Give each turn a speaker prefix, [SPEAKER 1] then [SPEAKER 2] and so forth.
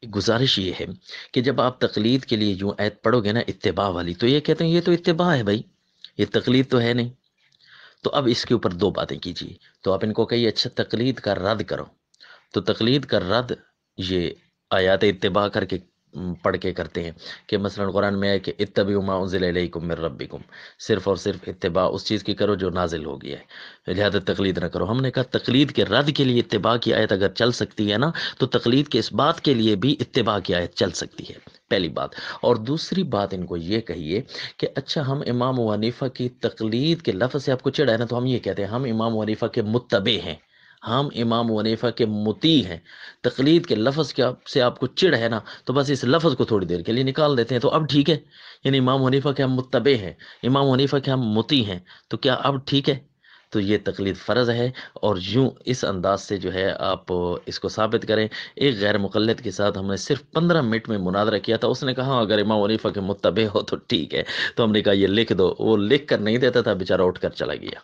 [SPEAKER 1] ایک گزارش یہ ہے کہ جب آپ تقلید کے لیے یوں آیت پڑھو گے نا اتباع والی، تو یہ کہتے ہیں یہ تو اتباع ہے بھائی، یہ تقلید تو ہے نہیں۔ تو اب اس کے اوپر دو باتیں کیجیے۔ تو آپ ان کو کہیے اچھا تقلید کا رد کرو، تو تقلید کا رد یہ آیات اتباع کر کے پڑھ کے کرتے ہیں کہ مثلا قرآن میں ہے کہ اتبعوا ما انزل الیکم من ربکم، صرف اور صرف اتباع اس چیز کی کرو جو نازل ہو گیا ہے، لہذا تقلید نہ کرو۔ ہم نے کہا تقلید کے رد کے لیے اتباع کی آیت اگر چل سکتی ہے نا، تو تقلید کے اس بات کے لیے بھی اتباع کی آیت چل سکتی ہے، پہلی بات۔ اور دوسری بات ان کو یہ کہیے کہ اچھا ہم امام ابو حنیفہ کی تقلید کے لفظ سے آپ کو چڑھا ہے نا، تو ہم یہ کہتے ہیں ہم امام ابو حنیفہ کے متبع ہیں، ہم امام ابو حنیفہ کے مطیع ہیں۔ تقلید کے لفظ کے سے آپ کو چڑ ہے نا، تو بس اس لفظ کو تھوڑی دیر کے لیے نکال دیتے ہیں، تو اب ٹھیک ہے، یعنی امام حنیفہ کے ہم متبع ہیں، امام حنیفہ کے ہم مطیع ہیں، تو کیا اب ٹھیک ہے؟ تو یہ تقلید فرض ہے، اور یوں اس انداز سے جو ہے آپ اس کو ثابت کریں۔ ایک غیر مقلد کے ساتھ ہم نے صرف 15 منٹ میں مناظرہ کیا تھا، اس نے کہا اگر امام حنیفہ کے متبع ہو تو ٹھیک ہے، تو ہم نے کہا یہ لکھ دو، وہ لکھ کر نہیں دیتا تھا، بیچارہ اٹھ کر چلا گیا۔